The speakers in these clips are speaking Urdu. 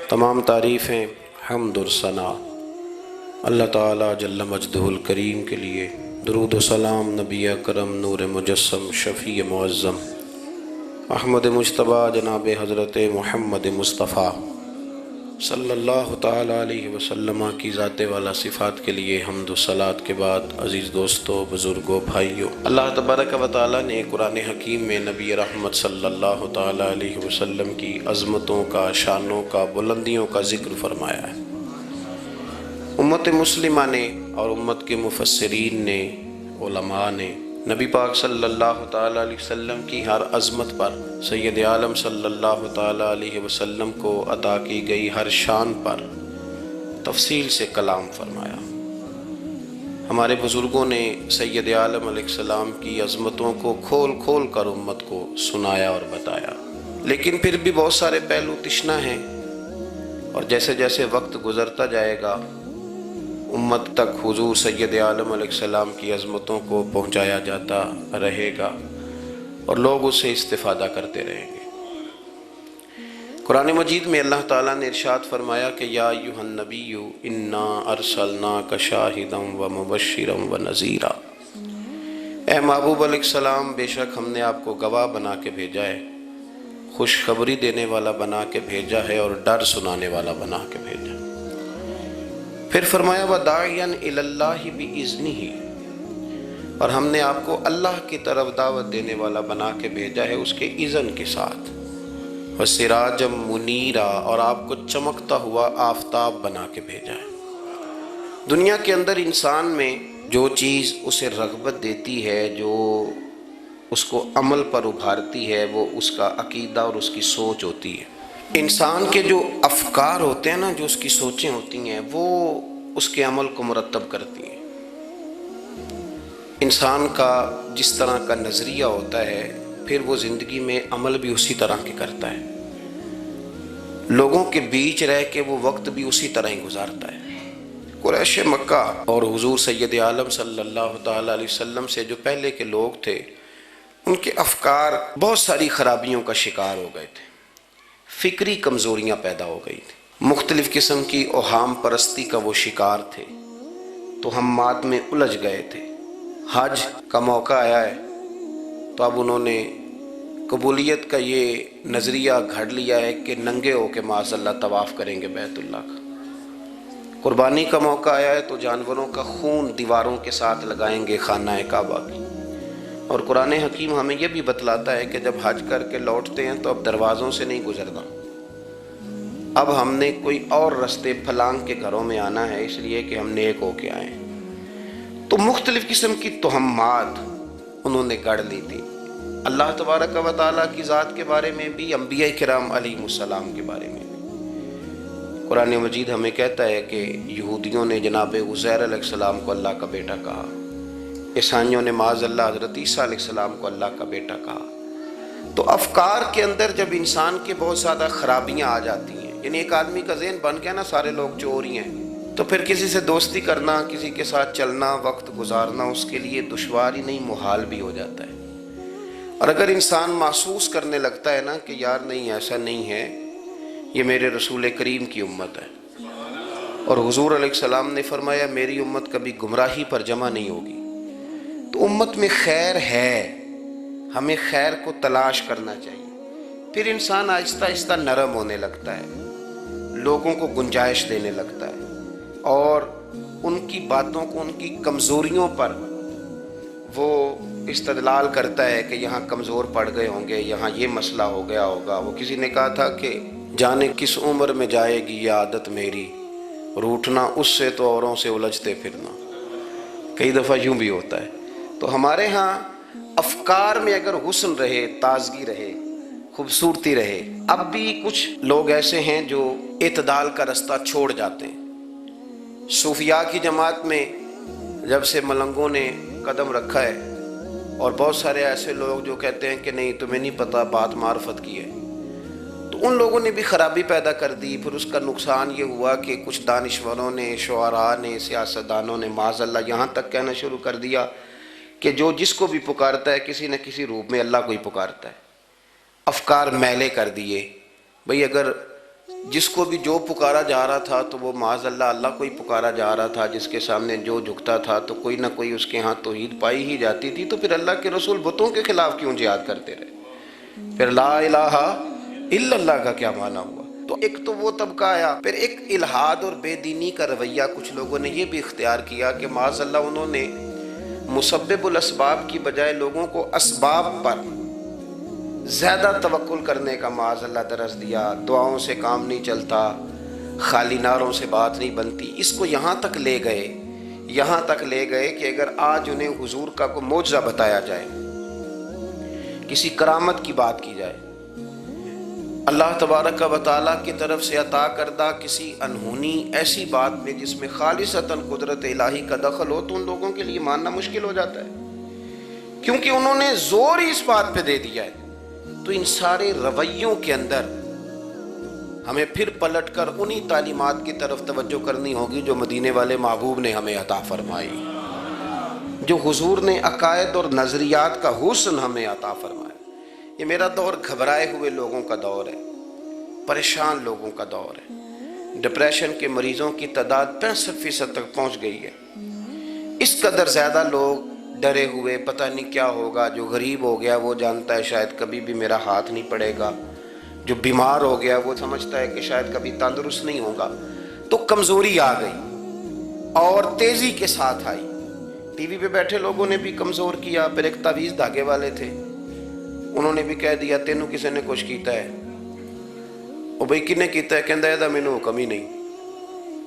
تمام تعریفیں، حمد و ثنا اللہ تعالیٰ جل مجدہ الکریم کے لیے۔ درود و سلام نبی اکرم نور مجسم شفیع معظم احمد مجتبیٰ جناب حضرت محمد مصطفیٰ صلی اللہ تعالیٰ علیہ وسلم کی ذات والا صفات کے لیے حمد و صلات کے بعد، عزیز دوستو، بزرگوں، بھائیوں، اللہ تبارک و تعالیٰ نے قرآن حکیم میں نبی رحمت صلی اللہ تعالیٰ علیہ وسلم کی عظمتوں کا، شانوں کا، بلندیوں کا ذکر فرمایا ہے۔ امت مسلمہ نے اور امت کے مفسرین نے، علماء نے نبی پاک صلی اللہ تعالیٰ علیہ وسلم کی ہر عظمت پر، سید عالم صلی اللہ تعالیٰ علیہ وسلم کو عطا کی گئی ہر شان پر تفصیل سے کلام فرمایا۔ ہمارے بزرگوں نے سید عالم علیہ السلام کی عظمتوں کو کھول کھول کر امت کو سنایا اور بتایا، لیکن پھر بھی بہت سارے پہلو تشنہ ہیں، اور جیسے جیسے وقت گزرتا جائے گا امت تک حضور سید عالم علیہ السلام کی عظمتوں کو پہنچایا جاتا رہے گا اور لوگ اس سے استفادہ کرتے رہیں گے۔ قرآن مجید میں اللہ تعالیٰ نے ارشاد فرمایا کہ یا ایھا النبی انا ارسلناک شاہدا ومبشرا ونذیرا، اے محبوب علیہ السلام، بے شک ہم نے آپ کو گواہ بنا کے بھیجا ہے، خوشخبری دینے والا بنا کے بھیجا ہے اور ڈر سنانے والا بنا کے بھیجا ہے۔ پھر فرمایا وَدَاعِيًا إِلَى اللَّهِ بِإِذْنِهِ، اور ہم نے آپ کو اللہ کی طرف دعوت دینے والا بنا کے بھیجا ہے اس کے اذن کے ساتھ، وَسِرَاجًا مُنِيرًا، اور آپ کو چمکتا ہوا آفتاب بنا کے بھیجا ہے۔ دنیا کے اندر انسان میں جو چیز اسے رغبت دیتی ہے، جو اس کو عمل پر ابھارتی ہے، وہ اس کا عقیدہ اور اس کی سوچ ہوتی ہے۔ انسان کے جو افکار ہوتے ہیں نا، جو اس کی سوچیں ہوتی ہیں، وہ اس کے عمل کو مرتب کرتی ہیں۔ انسان کا جس طرح کا نظریہ ہوتا ہے، پھر وہ زندگی میں عمل بھی اسی طرح کے کرتا ہے، لوگوں کے بیچ رہ کے وہ وقت بھی اسی طرح ہی گزارتا ہے۔ قریش مکہ اور حضور سید عالم صلی اللہ تعالیٰ علیہ وسلم سے جو پہلے کے لوگ تھے، ان کے افکار بہت ساری خرابیوں کا شکار ہو گئے تھے، فکری کمزوریاں پیدا ہو گئی تھیں، مختلف قسم کی اوہام پرستی کا وہ شکار تھے، توہمات میں الجھ گئے تھے۔ حج کا موقع آیا ہے تو اب انہوں نے قبولیت کا یہ نظریہ گھڑ لیا ہے کہ ننگے ہو کے معاذ اللہ طواف کریں گے بیت اللہ کا۔ قربانی کا موقع آیا ہے تو جانوروں کا خون دیواروں کے ساتھ لگائیں گے خانہ کعبہ کی۔ اور قرآن حکیم ہمیں یہ بھی بتلاتا ہے کہ جب حج کر کے لوٹتے ہیں تو اب دروازوں سے نہیں گزرنا، اب ہم نے کوئی اور رستے پھلانگ کے گھروں میں آنا ہے، اس لیے کہ ہم نیک ہو کے آئیں۔ تو مختلف قسم کی توہمات انہوں نے گڑھ لی تھی، اللہ تبارک و تعالیٰ کی ذات کے بارے میں بھی، انبیاء کرام علیہ السلام کے بارے میں بھی۔ قرآن مجید ہمیں کہتا ہے کہ یہودیوں نے جناب عزیر علیہ السلام کو اللہ کا بیٹا کہا، عیسائیوں نے معاذ اللہ حضرت عیسیٰ علیہ السلام کو اللہ کا بیٹا کہا۔ تو افکار کے اندر جب انسان کے بہت زیادہ خرابیاں آ جاتی ہیں، یعنی ایک آدمی کا ذہن بن گیا نا سارے لوگ چور ہی ہیں، تو پھر کسی سے دوستی کرنا، کسی کے ساتھ چلنا، وقت گزارنا اس کے لیے دشوار ہی نہیں، محال بھی ہو جاتا ہے۔ اور اگر انسان محسوس کرنے لگتا ہے نا کہ یار نہیں، ایسا نہیں ہے، یہ میرے رسول کریم کی امت ہے، اور حضور علیہ السلام نے فرمایا میری امت کبھی گمراہی پر جمع نہیں ہوگی، تو امت میں خیر ہے، ہمیں خیر کو تلاش کرنا چاہیے۔ پھر انسان آہستہ آہستہ نرم ہونے لگتا ہے، لوگوں کو گنجائش دینے لگتا ہے، اور ان کی باتوں کو، ان کی کمزوریوں پر وہ استدلال کرتا ہے کہ یہاں کمزور پڑ گئے ہوں گے، یہاں یہ مسئلہ ہو گیا ہوگا۔ وہ کسی نے کہا تھا کہ جانے کس عمر میں جائے گی یہ عادت میری، روٹھنا اس سے تو اوروں سے الجھتے پھرنا۔ کئی دفعہ یوں بھی ہوتا ہے۔ تو ہمارے ہاں افکار میں اگر حسن رہے، تازگی رہے، خوبصورتی رہے، اب بھی کچھ لوگ ایسے ہیں جو اعتدال کا رستہ چھوڑ جاتے ہیں۔ صوفیاء کی جماعت میں جب سے ملنگوں نے قدم رکھا ہے، اور بہت سارے ایسے لوگ جو کہتے ہیں کہ نہیں تمہیں نہیں پتہ، بات معرفت کی ہے، تو ان لوگوں نے بھی خرابی پیدا کر دی۔ پھر اس کا نقصان یہ ہوا کہ کچھ دانشوروں نے، شعراء نے، سیاستدانوں نے معاذ اللہ یہاں تک کہنا شروع کر دیا کہ جو جس کو بھی پکارتا ہے کسی نہ کسی روپ میں اللہ کو ہی پکارتا ہے۔ افکار میلے کر دیے، بھئی اگر جس کو بھی جو پکارا جا رہا تھا تو وہ معاذ اللہ اللہ کو ہی پکارا جا رہا تھا، جس کے سامنے جو جھکتا تھا تو کوئی نہ کوئی اس کے ہاں توحید پائی ہی جاتی تھی، تو پھر اللہ کے رسول بتوں کے خلاف کیوں جہاد کرتے رہے؟ پھر لا الہ الا اللہ کا کیا معنی ہوا؟ تو ایک تو وہ طبقہ آیا، پھر ایک الحاد اور بے دینی کا رویہ کچھ لوگوں نے یہ بھی اختیار کیا کہ معاذ اللہ انہوں نے مسبب الاسباب کی بجائے لوگوں کو اسباب پر زیادہ توکل کرنے کا معاذ اللہ درس دیا۔ دعاؤں سے کام نہیں چلتا، خالی نعروں سے بات نہیں بنتی۔ اس کو یہاں تک لے گئے کہ اگر آج انہیں حضور کا کوئی معجزہ بتایا جائے، کسی کرامت کی بات کی جائے، اللہ تبارک و تعالیٰ کی طرف سے عطا کردہ کسی انہونی ایسی بات میں جس میں خالصتاً قدرت الہی کا دخل ہو، تو ان لوگوں کے لیے ماننا مشکل ہو جاتا ہے، کیونکہ انہوں نے زور ہی اس بات پہ دے دیا ہے۔ تو ان سارے رویوں کے اندر ہمیں پھر پلٹ کر انہی تعلیمات کی طرف توجہ کرنی ہوگی جو مدینے والے محبوب نے ہمیں عطا فرمائی، جو حضور نے عقائد اور نظریات کا حسن ہمیں عطا فرمایا۔ یہ میرا دور گھبرائے ہوئے لوگوں کا دور ہے، پریشان لوگوں کا دور ہے۔ ڈپریشن کے مریضوں کی تعداد 65% تک پہنچ گئی ہے۔ اس قدر زیادہ لوگ ڈرے ہوئے، پتہ نہیں کیا ہوگا۔ جو غریب ہو گیا وہ جانتا ہے شاید کبھی بھی میرا ہاتھ نہیں پڑے گا، جو بیمار ہو گیا وہ سمجھتا ہے کہ شاید کبھی تندرست نہیں ہوگا۔ تو کمزوری آ گئی اور تیزی کے ساتھ آئی۔ ٹی وی پہ بیٹھے لوگوں نے بھی کمزور کیا۔ پھر ایک تعویذ دھاگے والے تھے، انہوں نے بھی کہہ دیا تینوں کسی نے کچھ کیتا ہے۔ او بھئی کنے کیتا ہے؟ کہندا ہے مینوں حکم ہی نہیں،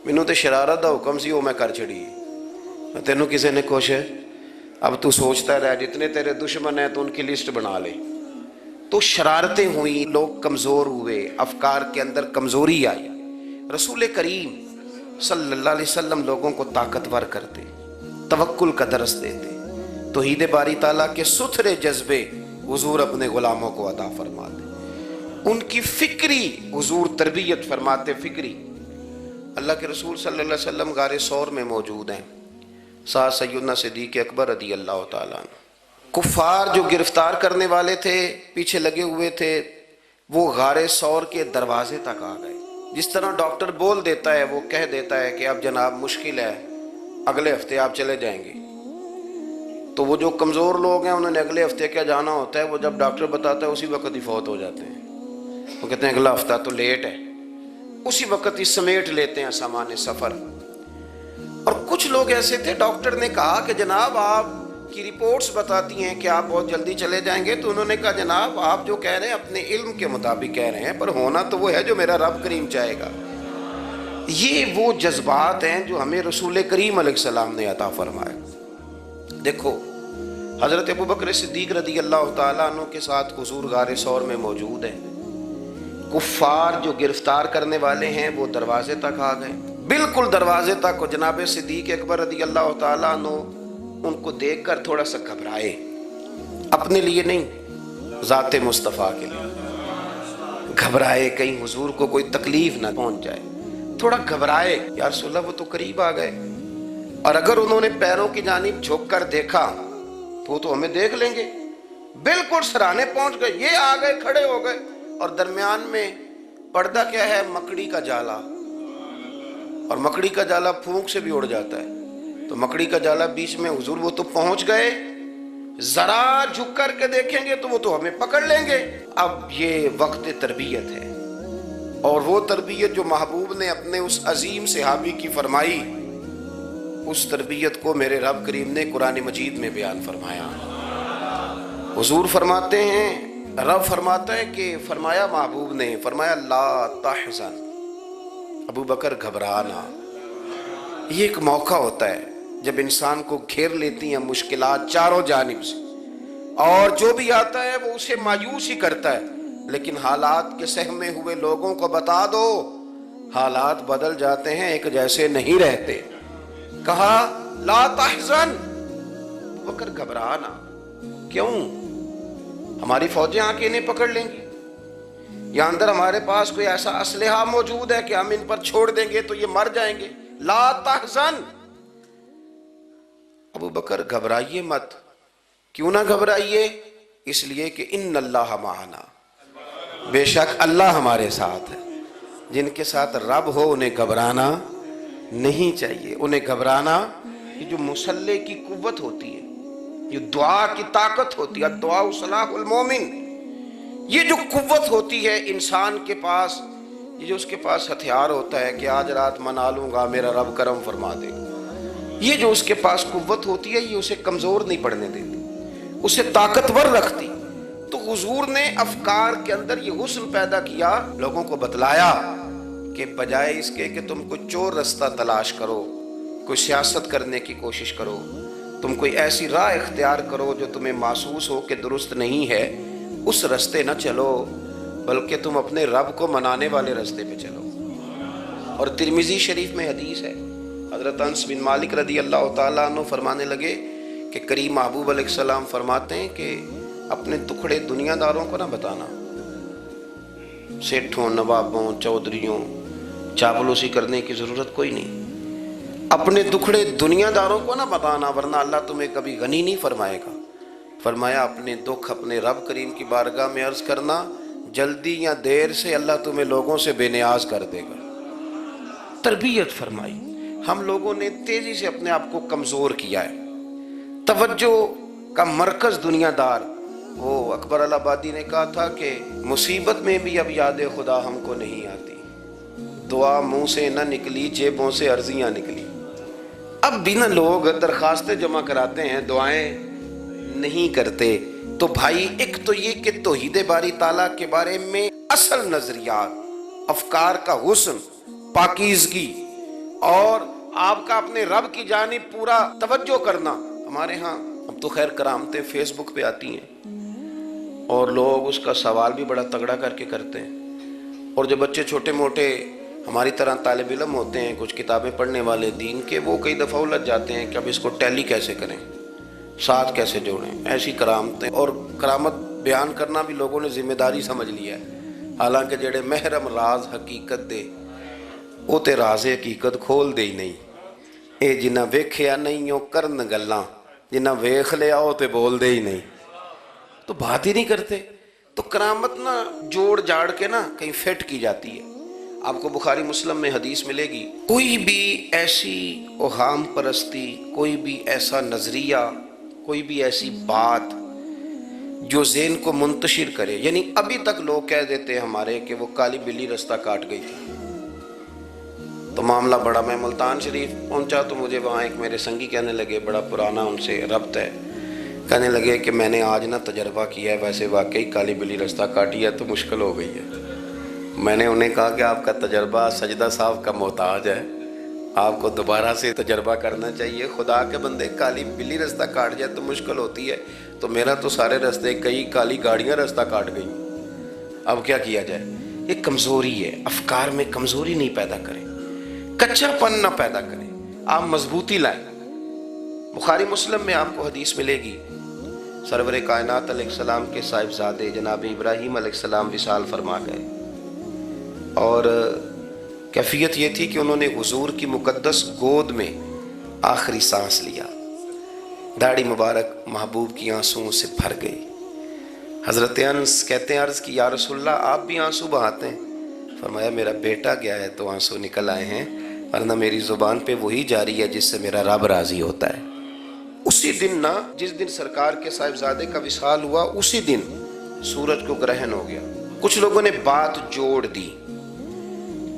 مینوں تے شرارت دا حکم سی، وہ میں کر چھڑی، تینوں کسی نے کچھ ہے۔ اب تو سوچتا رہ، جتنے تیرے دشمن ہیں تو ان کی لسٹ بنا لے۔ تو شرارتیں ہوئیں، لوگ کمزور ہوئے، افکار کے اندر کمزوری آئی۔ رسول کریم صلی اللہ علیہ وسلم لوگوں کو طاقتور کرتے، توکل کا درس دیتے، توحید باری تعالیٰ کے ستھرے جذبے حضور اپنے غلاموں کو عطا فرماتے، ان کی فکری حضور تربیت فرماتے، فکری۔ اللہ کے رسول صلی اللہ علیہ وسلم غار ثور میں موجود ہیں، ساتھ سیدنا صدیق اکبر رضی اللہ تعالیٰ عنہ۔ کفار جو گرفتار کرنے والے تھے، پیچھے لگے ہوئے تھے، وہ غار ثور کے دروازے تک آ گئے۔ جس طرح ڈاکٹر بول دیتا ہے، وہ کہہ دیتا ہے کہ اب جناب مشکل ہے، اگلے ہفتے آپ چلے جائیں گے، تو وہ جو کمزور لوگ ہیں انہوں نے اگلے ہفتے کیا جانا ہوتا ہے، وہ جب ڈاکٹر بتاتا ہے اسی وقت ہی فوت ہو جاتے ہیں۔ وہ کہتے ہیں اگلا ہفتہ تو لیٹ ہے، اسی وقت ہی سمیٹ لیتے ہیں سامان سفر۔ اور کچھ لوگ ایسے تھے، ڈاکٹر نے کہا کہ جناب آپ کی رپورٹس بتاتی ہیں کہ آپ بہت جلدی چلے جائیں گے، تو انہوں نے کہا جناب آپ جو کہہ رہے ہیں اپنے علم کے مطابق کہہ رہے ہیں، پر ہونا تو وہ ہے جو میرا رب کریم چاہے گا۔ یہ وہ جذبات ہیں جو ہمیں رسول کریم علیہ السلام نے عطا فرمائے۔ دیکھو حضرت ابوبکر صدیق رضی اللہ تعالیٰ عنہ کے ساتھ حضور غار ثور میں موجود ہیں۔ کفار جو گرفتار کرنے والے ہیں وہ دروازے تک آ گئے، بالکل دروازے تک۔ جناب صدیق اکبر رضی اللہ تعالیٰ عنہ ان کو دیکھ کر تھوڑا سا گھبرائے، اپنے لیے نہیں، ذات مصطفیٰ کے لیے گھبرائے، کہیں حضور کو کوئی تکلیف نہ پہنچ جائے، تھوڑا گھبرائے۔ یا رسول اللہ وہ تو قریب آ گئے، اور اگر انہوں نے پیروں کی جانب جھک کر دیکھا تو ہمیں دیکھ لیں گے۔ بالکل سرانے پہنچ گئے، یہ آ گئے، کھڑے ہو گئے، اور درمیان میں پردہ کیا ہے؟ مکڑی کا جالا، اور مکڑی کا جالا پھونک سے بھی اڑ جاتا ہے، تو مکڑی کا جالا بیچ میں۔ حضور وہ تو پہنچ گئے، ذرا جھک کر کے دیکھیں گے تو وہ تو ہمیں پکڑ لیں گے۔ اب یہ وقت تربیت ہے، اور وہ تربیت جو محبوب نے اپنے اس عظیم صحابی کی فرمائی، اس تربیت کو میرے رب کریم نے قرآن مجید میں بیان فرمایا۔ حضور فرماتے ہیں، رب فرماتا ہے کہ فرمایا محبوب نے، فرمایا لا تحزن، ابو بکر گھبرانا۔ یہ ایک موقع ہوتا ہے جب انسان کو گھیر لیتی ہیں مشکلات چاروں جانب سے، اور جو بھی آتا ہے وہ اسے مایوس ہی کرتا ہے، لیکن حالات کے سہمے ہوئے لوگوں کو بتا دو حالات بدل جاتے ہیں، ایک جیسے نہیں رہتے۔ کہا لا تحزن، ابو بکر گھبرانا، کیوں؟ ہماری فوجیں آ کے انہیں پکڑ لیں گی، یا اندر ہمارے پاس کوئی ایسا اسلحہ موجود ہے کہ ہم ان پر چھوڑ دیں گے تو یہ مر جائیں گے۔ لا تحزن، ابو بکر گھبرائیے مت۔ کیوں نہ گھبرائیے؟ اس لیے کہ ان اللہ معنا، بے شک اللہ ہمارے ساتھ ہے۔ جن کے ساتھ رب ہو انہیں گھبرانا نہیں چاہیے. انہیں گھبرانا، یہ جو مسلح کی قوت ہوتی ہے، یہ دعا کی طاقت ہوتی ہے، دعا صلاح المومن، یہ جو قوت ہوتی ہے انسان کے پاس، یہ جو اس کے پاس ہتھیار ہوتا ہے کہ آج رات منا لوں گا میرا رب کرم فرما دے گا، یہ جو اس کے پاس قوت ہوتی ہے یہ اسے کمزور نہیں پڑنے دیتی، اسے طاقتور رکھتی. تو حضور نے افکار کے اندر یہ حسن پیدا کیا، لوگوں کو بتلایا کہ بجائے اس کے کہ تم کوئی چور رستہ تلاش کرو، کوئی سیاست کرنے کی کوشش کرو، تم کوئی ایسی راہ اختیار کرو جو تمہیں محسوس ہو کہ درست نہیں ہے، اس رستے نہ چلو، بلکہ تم اپنے رب کو منانے والے رستے پہ چلو. اور ترمذی شریف میں حدیث ہے، حضرت انس بن مالک رضی اللہ تعالیٰ عنہ فرمانے لگے کہ کریم محبوب علیہ السلام فرماتے ہیں کہ اپنے دکھڑے دنیا داروں کو نہ بتانا، سیٹھوں، نوابوں، چودھریوں، چاپلوسی کرنے کی ضرورت کوئی نہیں. اپنے دکھڑے دنیا داروں کو نہ بتانا ورنہ اللہ تمہیں کبھی غنی نہیں فرمائے گا. فرمایا اپنے دکھ اپنے رب کریم کی بارگاہ میں عرض کرنا، جلدی یا دیر سے اللہ تمہیں لوگوں سے بے نیاز کر دے گا. تربیت فرمائی. ہم لوگوں نے تیزی سے اپنے آپ کو کمزور کیا ہے، توجہ کا مرکز دنیا دار. وہ اکبر الہآبادی نے کہا تھا کہ مصیبت میں بھی اب یاد خدا ہم کو نہیں آتی، دعا منہ سے نہ نکلی جیبوں سے عرضیاں نکلی. اب بھی نہ لوگ درخواستیں جمع کراتے ہیں، دعائیں نہیں کرتے. تو بھائی ایک تو یہ کہ توحید باری تعالیٰ کے بارے میں اصل نظریات، افکار کا حسن، پاکیزگی، اور آپ کا اپنے رب کی جانب پورا توجہ کرنا. ہمارے ہاں اب تو خیر کرامتیں فیس بک پہ آتی ہیں اور لوگ اس کا سوال بھی بڑا تگڑا کر کے کرتے ہیں. اور جو بچے چھوٹے موٹے ہماری طرح طالب علم ہوتے ہیں، کچھ کتابیں پڑھنے والے دین کے، وہ کئی دفعہ الجھ جاتے ہیں کہ اب اس کو ٹیلی کیسے کریں، ساتھ کیسے جوڑیں. ایسی کرامتیں اور کرامت بیان کرنا بھی لوگوں نے ذمہ داری سمجھ لیا ہے، حالانکہ جڑے محرم راز حقیقت دے وہ تے راز حقیقت کھول دے ہی نہیں. اے جنہ ویکھیا نہیں او کرن گلاں، جنہ ویکھ لیا او تے بول دے ہی نہیں، تو بات ہی نہیں کرتے. تو کرامت نا جوڑ جاڑ کے نا کہیں فٹ کی جاتی ہے. آپ کو بخاری مسلم میں حدیث ملے گی، کوئی بھی ایسی اوہام پرستی، کوئی بھی ایسا نظریہ، کوئی بھی ایسی بات جو ذہن کو منتشر کرے، یعنی ابھی تک لوگ کہہ دیتے ہیں ہمارے کہ وہ کالی بلی رستہ کاٹ گئی تھی، تو معاملہ بڑا. میں ملتان شریف پہنچا تو مجھے وہاں ایک میرے سنگی کہنے لگے، بڑا پرانا ان سے ربط ہے، کہنے لگے کہ میں نے آج نہ تجربہ کیا ہے، ویسے واقعی کالی بلی رستہ کاٹی ہے تو مشکل ہو گئی ہے. میں نے انہیں کہا کہ آپ کا تجربہ سجدہ صاحب کا محتاج ہے، آپ کو دوبارہ سے تجربہ کرنا چاہیے. خدا کے بندے کالی بلی رستہ کاٹ جائے تو مشکل ہوتی ہے، تو میرا تو سارے رستے، کئی کالی گاڑیاں رستہ کاٹ گئیں، اب کیا کیا جائے. یہ کمزوری ہے. افکار میں کمزوری نہیں پیدا کریں، کچا پن نہ پیدا کریں، آپ مضبوطی لائیں. بخاری مسلم میں آپ کو حدیث ملے گی، سرور کائنات علیہ السلام کے صاحبزادے جناب ابراہیم علیہ السلام وصال فرما گئے، اور کیفیت یہ تھی کہ انہوں نے حضور کی مقدس گود میں آخری سانس لیا. داڑھی مبارک محبوب کی آنسوؤں سے بھر گئی. حضرت انس کہتے ہیں عرض کی یا رسول اللہ آپ بھی آنسو بہاتے ہیں؟ فرمایا میرا بیٹا گیا ہے تو آنسو نکل آئے ہیں، ورنہ میری زبان پہ وہی جاری ہے جس سے میرا رب راضی ہوتا ہے. اسی دن نا، جس دن سرکار کے صاحبزادے کا وصال ہوا، اسی دن سورج کو گرہن ہو گیا. کچھ لوگوں نے بات جوڑ دی،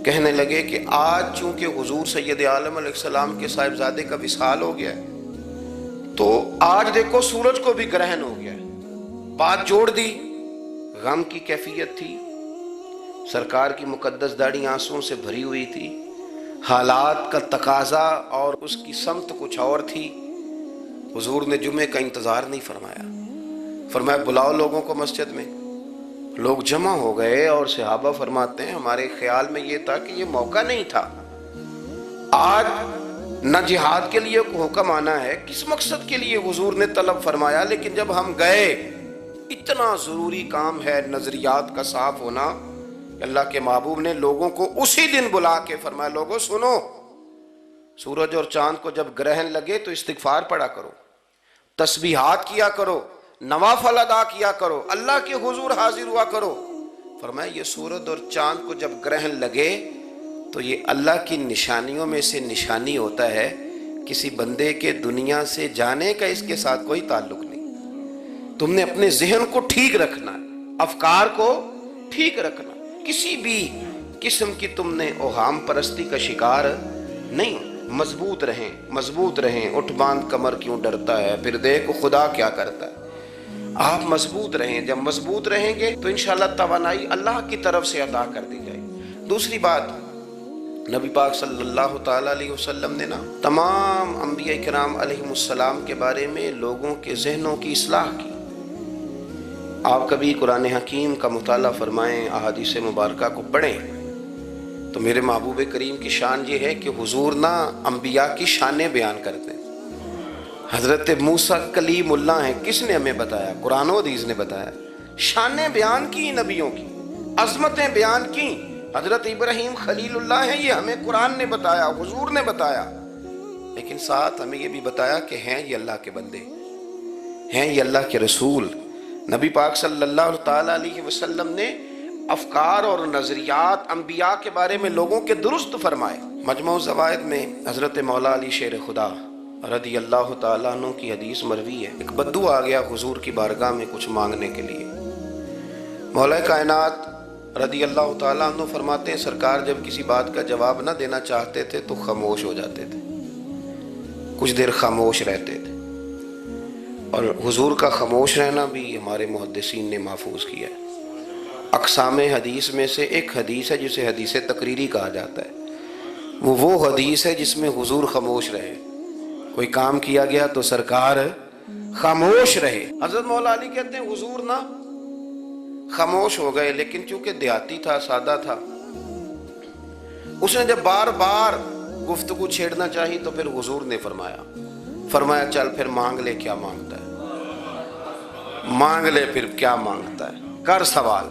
کہنے لگے کہ آج چونکہ حضور سید عالم علیہ السلام کے صاحبزادے کا وصال ہو گیا ہے تو آج دیکھو سورج کو بھی گرہن ہو گیا ہے. بات جوڑ دی. غم کی کیفیت تھی، سرکار کی مقدس داڑھی آنسوؤں سے بھری ہوئی تھی، حالات کا تقاضا اور اس کی سمت کچھ اور تھی. حضور نے جمعے کا انتظار نہیں فرمایا، فرمایا بلاؤ لوگوں کو مسجد میں. لوگ جمع ہو گئے اور صحابہ فرماتے ہیں ہمارے خیال میں یہ تھا کہ یہ موقع نہیں تھا. آج نہ جہاد کے لیے حکم آنا ہے، کس مقصد کے لیے حضور نے طلب فرمایا، لیکن جب ہم گئے اتنا ضروری کام ہے نظریات کا صاف ہونا. اللہ کے محبوب نے لوگوں کو اسی دن بلا کے فرمایا لوگوں سنو، سورج اور چاند کو جب گرہن لگے تو استغفار پڑھا کرو، تسبیحات کیا کرو، نوافل ادا کیا کرو، اللہ کے حضور حاضر ہوا کرو. فرمایا یہ سورج اور چاند کو جب گرہن لگے تو یہ اللہ کی نشانیوں میں سے نشانی ہوتا ہے، کسی بندے کے دنیا سے جانے کا اس کے ساتھ کوئی تعلق نہیں۔ تم نے اپنے ذہن کو ٹھیک رکھنا ہے، افکار کو ٹھیک رکھنا، کسی بھی قسم کی تم نے اوہام پرستی کا شکار نہیں۔ مضبوط رہیں، مضبوط رہیں، اٹھ باندھ کمر کیوں ڈرتا ہے، پھر دیکھو خدا کیا کرتا ہے۔ آپ مضبوط رہیں، جب مضبوط رہیں گے تو انشاءاللہ توانائی اللہ کی طرف سے عطا کر دی جائے گی۔ دوسری بات، نبی پاک صلی اللہ تعالیٰ علیہ وسلم نے تمام انبیاء کرام علیہم السلام کے بارے میں لوگوں کے ذہنوں کی اصلاح کی۔ آپ کبھی قرآن حکیم کا مطالعہ فرمائیں، احادیث مبارکہ کو پڑھیں تو میرے محبوب کریم کی شان یہ ہے کہ حضور انبیاء کی شانیں بیان کرتے ہیں۔ حضرت موسیٰ کلیم اللہ ہیں، کس نے ہمیں بتایا؟ قرآن و حدیث نے بتایا۔ شانیں بیان کی نبیوں کی، عظمتیں بیان کی۔ حضرت ابراہیم خلیل اللہ ہیں، یہ ہمیں قرآن نے بتایا، حضور نے بتایا، لیکن ساتھ ہمیں یہ بھی بتایا کہ ہیں یہ اللہ کے بندے، ہیں یہ اللہ کے رسول۔ نبی پاک صلی اللہ تعالیٰ علیہ وسلم نے افکار اور نظریات انبیاء کے بارے میں لوگوں کے درست فرمائے۔ مجموع الزوائد میں حضرت مولا علی شیر خدا رضی اللہ تعالیٰ عنہ کی حدیث مروی ہے، ایک بدو آ گیا حضور کی بارگاہ میں کچھ مانگنے کے لیے۔ مولا کائنات رضی اللہ تعالیٰ عنہ فرماتے ہیں سرکار جب کسی بات کا جواب نہ دینا چاہتے تھے تو خاموش ہو جاتے تھے، کچھ دیر خاموش رہتے تھے، اور حضور کا خاموش رہنا بھی ہمارے محدثین نے محفوظ کیا ہے۔ اقسام حدیث میں سے ایک حدیث ہے جسے حدیث تقریری کہا جاتا ہے، وہ حدیث ہے جس میں حضور خاموش رہے، کوئی کام کیا گیا تو سرکار خاموش رہے۔ حضرت مولا علی کہتے ہیں حضور خاموش ہو گئے، لیکن چونکہ دیہاتی تھا، سادہ تھا، اس نے جب بار بار گفتگو چھیڑنا چاہی تو پھر حضور نے فرمایا چل پھر مانگ لے کیا مانگتا ہے، مانگ لے پھر کیا مانگتا ہے، کر سوال۔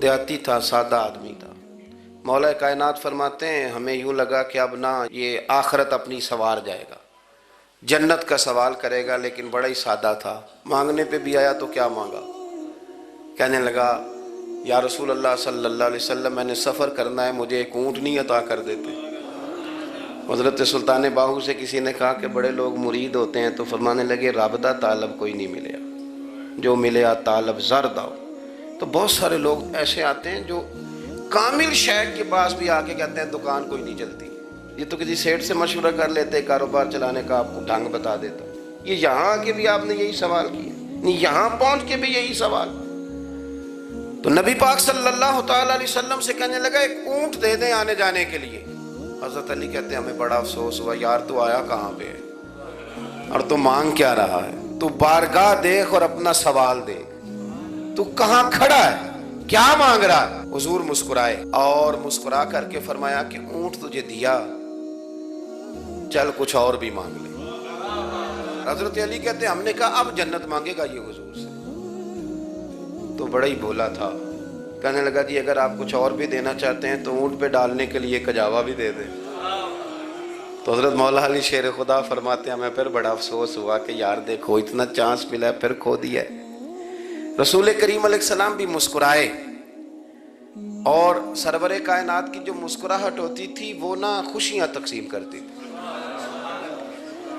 دیہاتی تھا، سادہ آدمی تھا۔ مولا کائنات فرماتے ہیں ہمیں یوں لگا کہ اب یہ آخرت اپنی سوار جائے گا، جنت کا سوال کرے گا، لیکن بڑا ہی سادہ تھا۔ مانگنے پہ بھی آیا تو کیا مانگا؟ کہنے لگا یا رسول اللہ صلی اللہ علیہ وسلم میں نے سفر کرنا ہے، مجھے ایک اونٹنی عطا کر دیتے۔ حضرت سلطان باہو سے کسی نے کہا کہ بڑے لوگ مرید ہوتے ہیں، تو فرمانے لگے رابطہ طالب کوئی نہیں ملیا، جو ملیا طالب زرد آؤ۔ تو بہت سارے لوگ ایسے آتے ہیں جو کامل شیخ کے پاس بھی آ کے کہتے ہیں دکان کوئی نہیں چلتی، یہ تو کسی سیٹ سے مشورہ کر لیتے، کاروبار چلانے کا آپ کو ڈھنگ بتا دیتا۔ یہ یہاں آ کے بھی آپ نے یہی سوال کیا، یہاں پہنچ کے بھی یہی سوال۔ تو نبی پاک صلی اللہ تعالیٰ علیہ وسلم سے کہنے لگا ایک اونٹ دے دیں آنے جانے کے لیے۔ حضرت علی کہتے ہیں ہمیں بڑا افسوس ہوا، یار تو آیا کہاں پہ ہے اور تو مانگ کیا رہا ہے؟ تو بارگاہ دیکھ اور اپنا سوال دیکھ، تو کہاں کھڑا ہے، کیا مانگ رہا ہے؟ حضور مسکرائے اور مسکرا کر کے فرمایا کہ اونٹ تجھے دیا، چل کچھ اور بھی مانگ لے۔ حضرت علی کہتے ہیں ہم نے کہا اب جنت مانگے گا یہ حضور سے؟ تو بڑا ہی بولا تھا، کہنے لگا جی اگر آپ کچھ اور بھی دینا چاہتے ہیں تو اونٹ پہ ڈالنے کے لیے کجاوا بھی دے دیں۔ تو حضرت مولا علی شیر خدا فرماتے ہیں ہمیں پھر بڑا افسوس ہوا کہ یار دیکھو اتنا چانس ملا ہے پھر کھو دیا ہے۔ رسول کریم علیہ السلام بھی مسکرائے، اور سرور کائنات کی جو مسکراہٹ ہوتی تھی وہ خوشیاں تقسیم کرتی تھی۔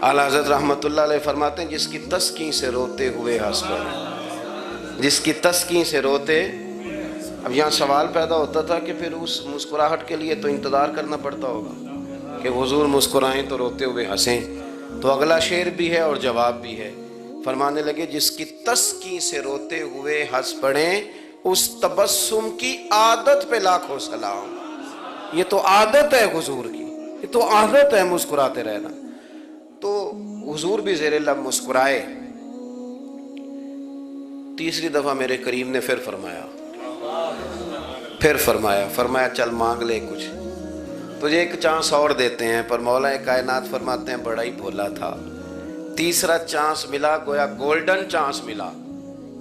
اعلیٰ حضرت رحمت اللہ علیہ فرماتے ہیں جس کی تسکین سے روتے ہوئے ہنس پڑے، جس کی تسکین سے روتے۔ اب یہاں سوال پیدا ہوتا تھا کہ پھر اس مسکراہٹ کے لیے تو انتظار کرنا پڑتا ہوگا کہ حضور مسکرائیں تو روتے ہوئے ہنسیں، تو اگلا شعر بھی ہے اور جواب بھی ہے۔ فرمانے لگے جس کی تسکین سے روتے ہوئے ہنس پڑیں اس تبسم کی عادت پہ لاکھوں سلام۔ یہ تو عادت ہے حضور کی، یہ تو عادت ہے مسکراتے رہنا۔ تو حضور بھی زیر لب مسکرائے۔ تیسری دفعہ میرے کریم نے پھر فرمایا چل مانگ لے کچھ، تجھے ایک چانس اور دیتے ہیں۔ پر مولا کائنات فرماتے ہیں بڑا ہی بھولا تھا، تیسرا چانس ملا، گویا گولڈن چانس ملا،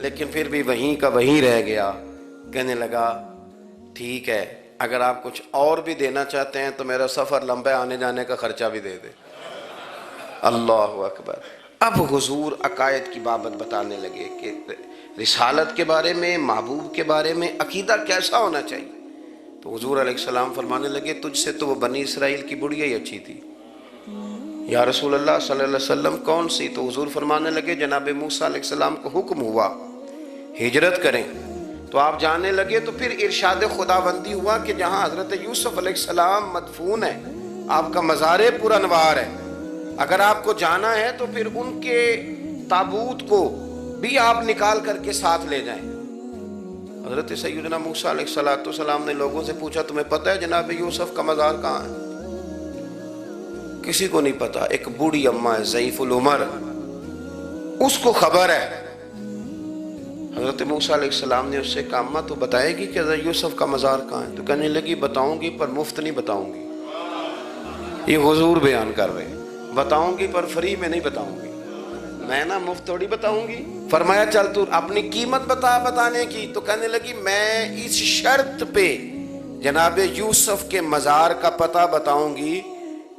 لیکن پھر بھی وہیں کا وہیں رہ گیا۔ کہنے لگا ٹھیک ہے اگر آپ کچھ اور بھی دینا چاہتے ہیں تو میرا سفر لمبا آنے جانے کا خرچہ بھی دے دے۔ اللہ اکبر۔ اب حضور عقائد کی بابت بتانے لگے کہ رسالت کے بارے میں، محبوب کے بارے میں عقیدہ کیسا ہونا چاہیے؟ تو حضور علیہ السلام فرمانے لگے تجھ سے تو وہ بنی اسرائیل کی بڑھیا ہی اچھی تھی۔ یا رسول اللہ صلی اللہ علیہ وسلم کون سی؟ تو حضور فرمانے لگے جناب موسیٰ علیہ السلام کو حکم ہوا ہجرت کریں، تو آپ جانے لگے، تو پھر ارشاد خداوندی ہوا کہ جہاں حضرت یوسف علیہ السلام مدفون ہے، آپ کا مزار پر انوار ہے، اگر آپ کو جانا ہے تو پھر ان کے تابوت کو بھی آپ نکال کر کے ساتھ لے جائیں۔ حضرت سیدنا موسیٰ علیہ السلام نے لوگوں سے پوچھا تمہیں پتہ ہے جناب یوسف کا مزار کہاں ہے؟ کسی کو نہیں پتا، ایک بوڑھی اماں ہے ضعیف العمر، اس کو خبر ہے۔ حضرت موسیٰ علیہ السلام نے اس سے کہا اماں تو بتائے گی کہ حضرت یوسف کا مزار کہاں ہے؟ تو کہنے لگی بتاؤں گی پر مفت نہیں بتاؤں گی۔ یہ حضور بیان کر رہے ہیں، بتاؤں گی پر فری میں نہیں بتاؤں گی، میں نا مفت تھوڑی بتاؤں گی۔ فرمایا چل تو اپنی قیمت بتا بتانے کی، تو کہنے لگی میں اس شرط پہ جناب یوسف کے مزار کا پتہ بتاؤں گی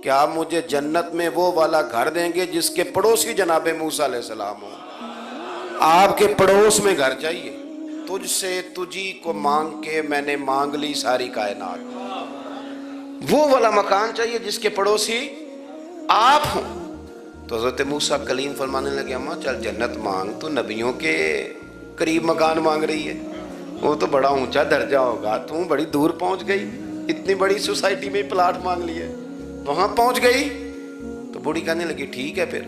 کہ آپ مجھے جنت میں وہ والا گھر دیں گے جس کے پڑوسی جناب موسیٰ علیہ السلام ہوں۔ آپ کے پڑوس میں گھر چاہیے، تجھ سے تجھی کو مانگ کے میں نے مانگ لی ساری کائنات، وہ والا مکان چاہیے جس کے پڑوسی آپ ہوں۔ تو حضرت موسیٰ کلیم فرمانے لگے اماں چل جنت مانگ، تو نبیوں کے قریب مکان مانگ رہی ہے، وہ تو بڑا اونچا درجہ ہوگا، تو بڑی دور پہنچ گئی، اتنی بڑی سوسائٹی میں پلاٹ مانگ لیے، وہاں پہنچ گئی۔ تو بوڑھی کہنے لگی ٹھیک ہے، پھر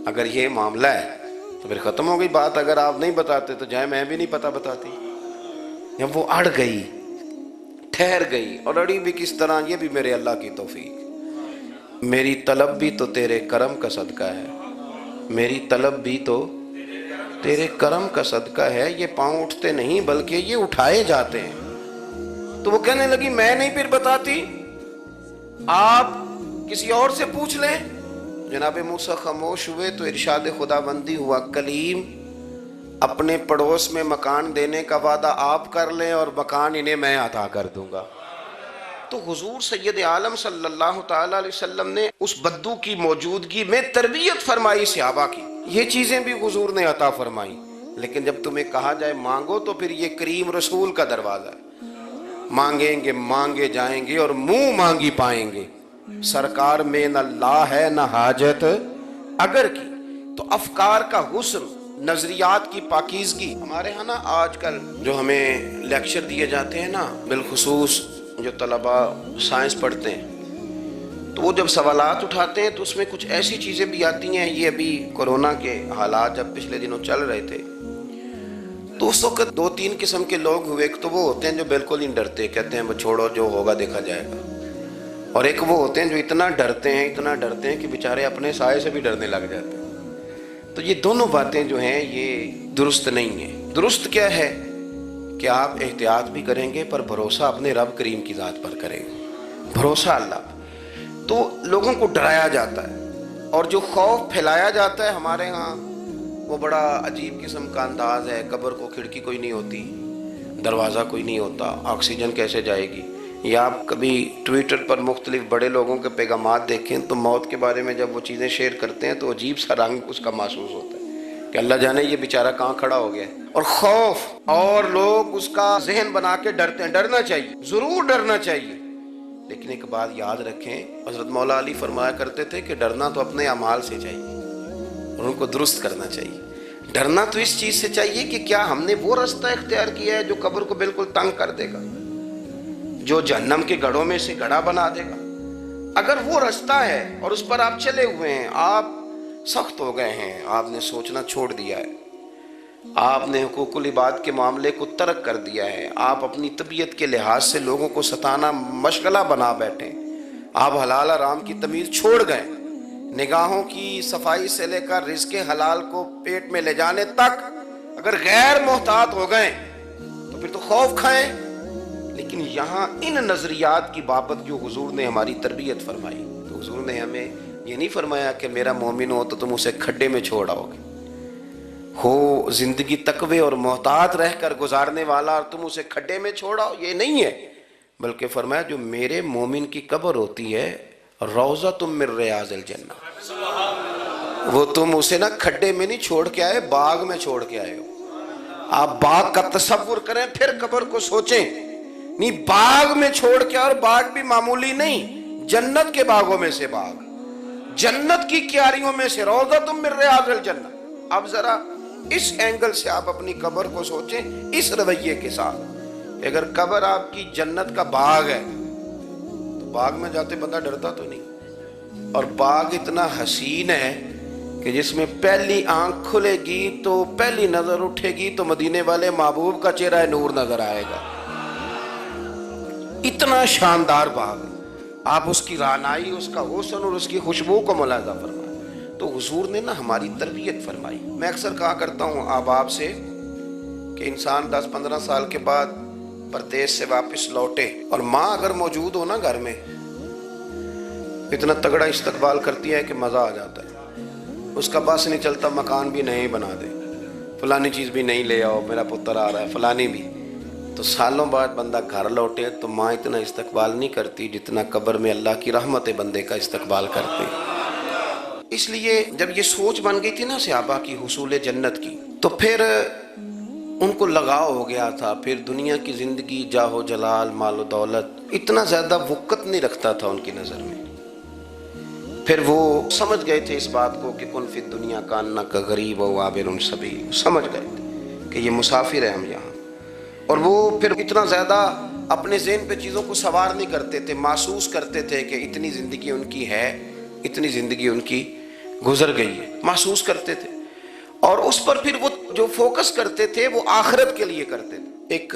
اگر یہ معاملہ ہے تو پھر ختم ہو گئی بات، اگر آپ نہیں بتاتے تو جائے میں بھی نہیں پتہ بتاتی۔ جب وہ اڑ گئی، ٹھہر گئی، اور اڑی بھی کس طرح، یہ بھی میرے اللہ کی توفیق، میری طلب بھی تو تیرے کرم کا صدقہ ہے، میری طلب بھی تو تیرے کرم کا صدقہ ہے، یہ پاؤں اٹھتے نہیں بلکہ یہ اٹھائے جاتے ہیں۔ تو وہ کہنے لگی میں نہیں پھر بتاتی، آپ کسی اور سے پوچھ لیں۔ جناب موسیٰ خاموش ہوئے تو ارشاد خداوندی ہوا کلیم اپنے پڑوس میں مکان دینے کا وعدہ آپ کر لیں اور مکان انہیں میں عطا کر دوں گا۔ تو حضور سید عالم صلی اللہ تعالی علیہ وسلم نے اس بدو کی موجودگی میں تربیت فرمائی صحابہ کی، یہ چیزیں بھی حضور نے عطا فرمائی۔ لیکن جب تمہیں کہا جائے مانگو تو پھر یہ کریم رسول کا دروازہ ہے، مانگیں گے مانگے جائیں گے اور منہ مانگی پائیں گے، سرکار میں نہ لا ہے نہ حاجت اگر کی۔ تو افکار کا حسن، نظریات کی پاکیزگی، ہمارے ہاں نا آج کل جو ہمیں لیکچر دیے جاتے ہیں نا، بالخصوص جو طلباء سائنس پڑھتے ہیں، تو وہ جب سوالات اٹھاتے ہیں تو اس میں کچھ ایسی چیزیں بھی آتی ہیں، یہ ابھی کورونا کے حالات جب پچھلے دنوں چل رہے تھے تو اس وقت دو تین قسم کے لوگ ہوئے، ایک تو وہ ہوتے ہیں جو بالکل ہی ڈرتے، کہتے ہیں وہ چھوڑو جو ہوگا دیکھا جائے گا، اور ایک وہ ہوتے ہیں جو اتنا ڈرتے ہیں کہ بیچارے اپنے سائے سے بھی ڈرنے لگ جاتے ہیں۔ تو یہ دونوں باتیں جو ہیں یہ درست نہیں ہیں۔ درست کیا ہے کہ آپ احتیاط بھی کریں گے پر بھروسہ اپنے رب کریم کی ذات پر کریں گے، بھروسہ اللہ پر۔ تو لوگوں کو ڈرایا جاتا ہے اور جو خوف پھیلایا جاتا ہے ہمارے ہاں وہ بڑا عجیب قسم کا انداز ہے، قبر کو کھڑکی کوئی نہیں ہوتی، دروازہ کوئی نہیں ہوتا، آکسیجن کیسے جائے گی؟ یا آپ کبھی ٹویٹر پر مختلف بڑے لوگوں کے پیغامات دیکھیں تو موت کے بارے میں جب وہ چیزیں شیئر کرتے ہیں تو عجیب سا رنگ اس کا محسوس ہوتا ہے کہ اللہ جانے یہ بیچارہ کہاں کھڑا ہو گیا ہے، اور خوف، اور لوگ اس کا ذہن بنا کے ڈرتے ہیں۔ ڈرنا چاہیے، ضرور ڈرنا چاہیے، لیکن ایک بات یاد رکھیں، حضرت مولا علی فرمایا کرتے تھے کہ ڈرنا تو اپنے اعمال سے چاہیے اور ان کو درست کرنا چاہیے۔ ڈرنا تو اس چیز سے چاہیے کہ کیا ہم نے وہ راستہ اختیار کیا ہے جو قبر کو بالکل تنگ کر دے گا، جو جہنم کے گڑھوں میں سے گڑھا بنا دے گا۔ اگر وہ راستہ ہے اور اس پر آپ چلے ہوئے ہیں، آپ سخت ہو گئے ہیں، آپ نے سوچنا چھوڑ دیا ہے، آپ نے حقوق العباد کے معاملے کو ترک کر دیا ہے، آپ اپنی طبیعت کے لحاظ سے لوگوں کو ستانا مشغلہ بنا بیٹھے، آپ حلال حرام کی تمیز چھوڑ گئے، نگاہوں کی صفائی سے لے کر رزق حلال کو پیٹ میں لے جانے تک اگر غیر محتاط ہو گئے تو پھر تو خوف کھائیں۔ لیکن یہاں ان نظریات کی بابت جو حضور نے ہماری تربیت فرمائی، تو حضور نے ہمیں یہ نہیں فرمایا کہ میرا مومن ہو تو تم اسے کھڈے میں چھوڑ آؤ گے، ہو زندگی تقوی اور محتاط رہ کر گزارنے والا اور تم اسے کھڈے میں چھوڑ آؤ، یہ نہیں ہے، بلکہ فرمایا جو میرے مومن کی قبر ہوتی ہے روضہ من ریاض الجنہ، وہ تم اسے نہ کھڈے میں نہیں چھوڑ کے آئے، باغ میں چھوڑ کے آئے ہو، آپ باغ کا تصور کریں پھر قبر کو سوچیں. نہیں باغ میں چھوڑ کے، اور باغ بھی معمولی نہیں، جنت کے باغوں میں سے باغ، جنت کی کیاریوں میں سے روضۃ من ریاض الجنہ. اب ذرا اس اینگل سے آپ اپنی قبر کو سوچیں، اس رویے کے ساتھ. اگر قبر آپ کی جنت کا باغ ہے تو باغ میں جاتے بندہ ڈرتا تو نہیں، اور باغ اتنا حسین ہے کہ جس میں پہلی آنکھ کھلے گی تو پہلی نظر اٹھے گی تو مدینے والے محبوب کا چہرہ نور نظر آئے گا. اتنا شاندار باغ، آپ اس کی رعنائی، اس کا حسن اور اس کی خوشبو کو ملاحظہ فرمائیں. تو حضور نے نا ہماری تربیت فرمائی. میں اکثر کہا کرتا ہوں آپ سے کہ انسان 10-15 سال کے بعد پردیس سے واپس لوٹے اور ماں اگر موجود ہو نا گھر میں، اتنا تگڑا استقبال کرتی ہے کہ مزہ آ جاتا ہے. اس کا بس نہیں چلتا، مکان بھی نئے بنا دے، فلانی چیز بھی نہیں لے آؤ، میرا پتر آ رہا ہے، فلانی بھی. تو سالوں بعد بندہ گھر لوٹے تو ماں اتنا استقبال نہیں کرتی جتنا قبر میں اللہ کی رحمت بندے کا استقبال کرتے. اس لیے جب یہ سوچ بن گئی تھی نا صحابہ کی حصول جنت کی، تو پھر ان کو لگاؤ ہو گیا تھا. پھر دنیا کی زندگی، جاہ و جلال، مال و دولت اتنا زیادہ وقت نہیں رکھتا تھا ان کی نظر میں. پھر وہ سمجھ گئے تھے اس بات کو کہ کن فی الدنیا کانک غریب و عابر سبیل. سمجھ گئے تھے کہ یہ مسافر ہیں ہم یہاں. اور وہ پھر اتنا زیادہ اپنے ذہن پہ چیزوں کو سوار نہیں کرتے تھے، محسوس کرتے تھے کہ اتنی زندگی ان کی ہے، اتنی زندگی ان کی گزر گئی ہے، محسوس کرتے تھے. اور اس پر پھر وہ جو فوکس کرتے تھے وہ آخرت کے لیے کرتے تھے. ایک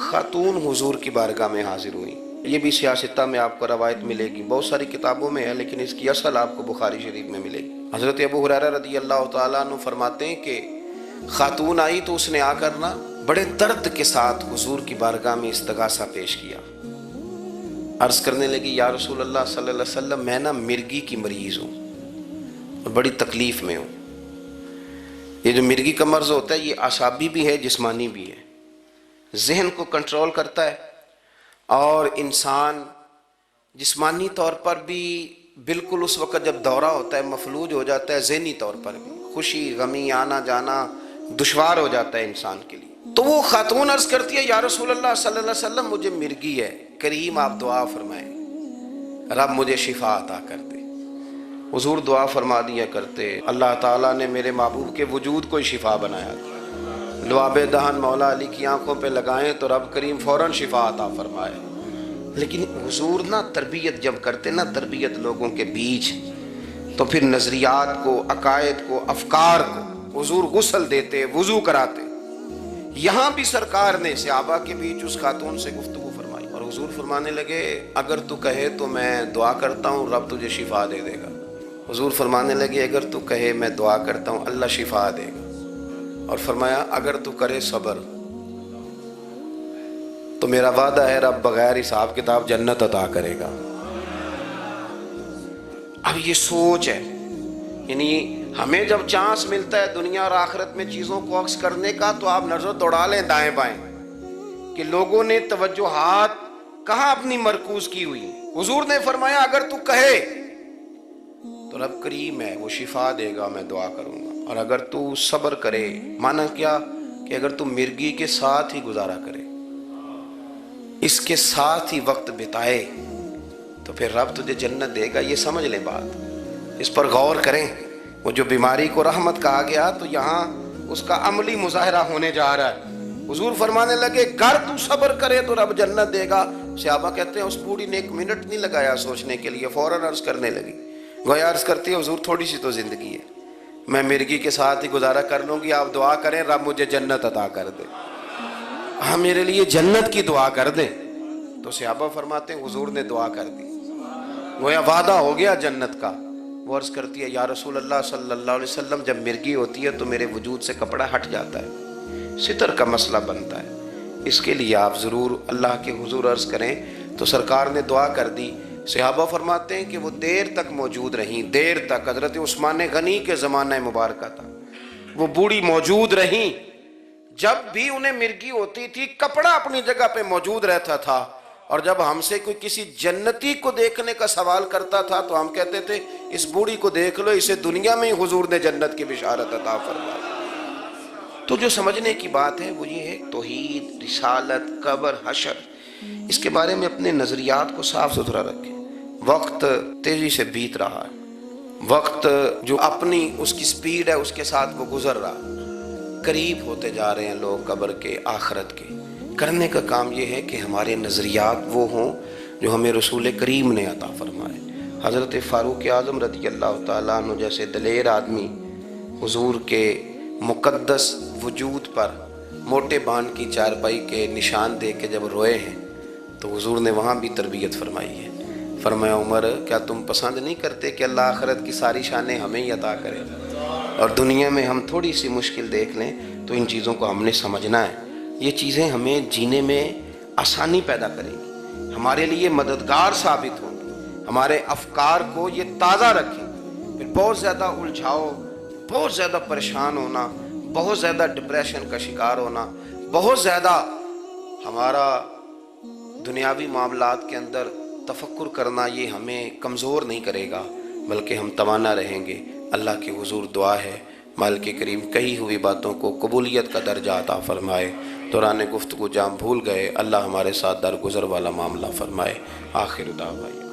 خاتون حضور کی بارگاہ میں حاضر ہوئی. یہ بھی سیاستہ میں آپ کو روایت ملے گی، بہت ساری کتابوں میں ہے لیکن اس کی اصل آپ کو بخاری شریف میں ملے گی. حضرت ابو ہریرہ رضی اللہ تعالیٰ عنہ فرماتے ہیں کہ خاتون آئی تو اس نے آ کر نا بڑے درد کے ساتھ حضور کی بارگاہ میں استغاثہ پیش کیا. عرض کرنے لگی یا رسول اللہ صلی اللہ علیہ وسلم، میں نا مرگی کی مریض ہوں اور بڑی تکلیف میں ہوں. یہ جو مرگی کا مرض ہوتا ہے یہ اعصابی بھی ہے، جسمانی بھی ہے. ذہن کو کنٹرول کرتا ہے اور انسان جسمانی طور پر بھی بالکل اس وقت جب دورہ ہوتا ہے مفلوج ہو جاتا ہے، ذہنی طور پر بھی خوشی غمی آنا جانا دشوار ہو جاتا ہے انسان کے لیے. تو وہ خاتون عرض کرتی ہے یا رسول اللہ صلی اللہ علیہ وسلم، مجھے مرگی ہے، کریم آپ دعا فرمائیں، رب مجھے شفا عطا کر دے. حضور دعا فرما دیا کرتے، اللہ تعالیٰ نے میرے محبوب کے وجود کو ہی شفا بنایا تھا. لعاب دہن مولا علی کی آنکھوں پہ لگائیں تو رب کریم فوراً شفا عطا فرمائے. لیکن حضور نا تربیت جب کرتے نا، تربیت لوگوں کے بیچ، تو پھر نظریات کو، عقائد کو، افکار کو حضور غسل دیتے، وضو کراتے. یہاں بھی سرکار نے صحابہ کے بیچ اس خاتون سے گفتگو فرمائی اور حضور فرمانے لگے اگر تو کہے تو میں دعا کرتا ہوں رب تجھے شفا دے دے گا. حضور فرمانے لگے اگر تو کہے میں دعا کرتا ہوں اللہ شفا دے گا. اور فرمایا اگر تو کرے صبر تو میرا وعدہ ہے رب بغیر حساب کتاب جنت عطا کرے گا. اب یہ سوچ ہے، یعنی ہمیں جب چانس ملتا ہے دنیا اور آخرت میں چیزوں کو عکس کرنے کا تو آپ نظر دوڑا لیں دائیں بائیں کہ لوگوں نے توجہات کہاں اپنی مرکوز کی ہوئی. حضور نے فرمایا اگر تو کہے تو رب کریم ہے، وہ شفا دے گا، میں دعا کروں گا. اور اگر تو صبر کرے، مانا کیا کہ اگر تو مرگی کے ساتھ ہی گزارا کرے، اس کے ساتھ ہی وقت بتائے تو پھر رب تجھے جنت دے گا. یہ سمجھ لیں بات، اس پر غور کریں. وہ جو بیماری کو رحمت کہا گیا تو یہاں اس کا عملی مظاہرہ ہونے جا رہا ہے. حضور فرمانے لگے گر تو صبر کرے تو رب جنت دے گا. صحابہ کہتے ہیں اس بوڑھی نے 1 منٹ نہیں لگایا سوچنے کے لیے، فوراً عرض کرنے لگی. گویا عرض کرتی ہے حضور تھوڑی سی تو زندگی ہے، میں مرگی کے ساتھ ہی گزارا کر لوں گی، آپ دعا کریں رب مجھے جنت عطا کر دے، ہاں میرے لیے جنت کی دعا کر دیں. تو صحابہ فرماتے ہیں حضور نے دعا کر دی، گویا وعدہ ہو گیا جنت کا. وہ عرض کرتی ہے یا رسول اللہ صلی اللہ علیہ وسلم جب مرگی ہوتی ہے تو میرے وجود سے کپڑا ہٹ جاتا ہے، ستر کا مسئلہ بنتا ہے، اس کے لیے آپ ضرور اللہ کے حضور عرض کریں. تو سرکار نے دعا کر دی. صحابہ فرماتے ہیں کہ وہ دیر تک موجود رہیں، دیر تک. حضرت عثمان غنی کے زمانہ مبارکہ تھا، وہ بوڑھی موجود رہیں. جب بھی انہیں مرگی ہوتی تھی کپڑا اپنی جگہ پہ موجود رہتا تھا. اور جب ہم سے کوئی کسی جنتی کو دیکھنے کا سوال کرتا تھا تو ہم کہتے تھے اس بوڑھی کو دیکھ لو، اسے دنیا میں ہی حضور نے جنت کی بشارت عطا فرمائی. تو جو سمجھنے کی بات ہے وہ یہ ہے توحید، رسالت، قبر، حشر، اس کے بارے میں اپنے نظریات کو صاف ستھرا رکھیں۔ وقت تیزی سے بیت رہا ہے، وقت جو اپنی اس کی سپیڈ ہے اس کے ساتھ وہ گزر رہا، قریب ہوتے جا رہے ہیں لوگ قبر کے، آخرت کے۔ کرنے کا کام یہ ہے کہ ہمارے نظریات وہ ہوں جو ہمیں رسول کریم نے عطا فرمائے۔ حضرت فاروق اعظم رضی اللہ تعالیٰ عنہ جیسے دلیر آدمی حضور کے مقدس وجود پر موٹے بان کی چارپائی کے نشان دے کے جب روئے ہیں تو حضور نے وہاں بھی تربیت فرمائی ہے۔ فرمایا عمر کیا تم پسند نہیں کرتے کہ اللہ آخرت کی ساری شانیں ہمیں ہی عطا کرے، اور دنیا میں ہم تھوڑی سی مشکل دیکھ لیں؟ تو ان چیزوں کو ہم نے سمجھنا ہے، یہ چیزیں ہمیں جینے میں آسانی پیدا کریں گی، ہمارے لیے مددگار ثابت ہوں گی، ہمارے افکار کو یہ تازہ رکھیں گی۔ پھر بہت زیادہ الجھاؤ، بہت زیادہ پریشان ہونا، بہت زیادہ ڈپریشن کا شکار ہونا، بہت زیادہ ہمارا دنیاوی معاملات کے اندر تفکر کرنا، یہ ہمیں کمزور نہیں کرے گا بلکہ ہم توانا رہیں گے۔ اللہ کے حضور دعا ہے مالک کریم کہی ہوئی باتوں کو قبولیت کا درجہ عطا فرمائے۔ دوران گفتگو جام بھول گئے، اللہ ہمارے ساتھ درگزر والا معاملہ فرمائے۔ آخر دعوانا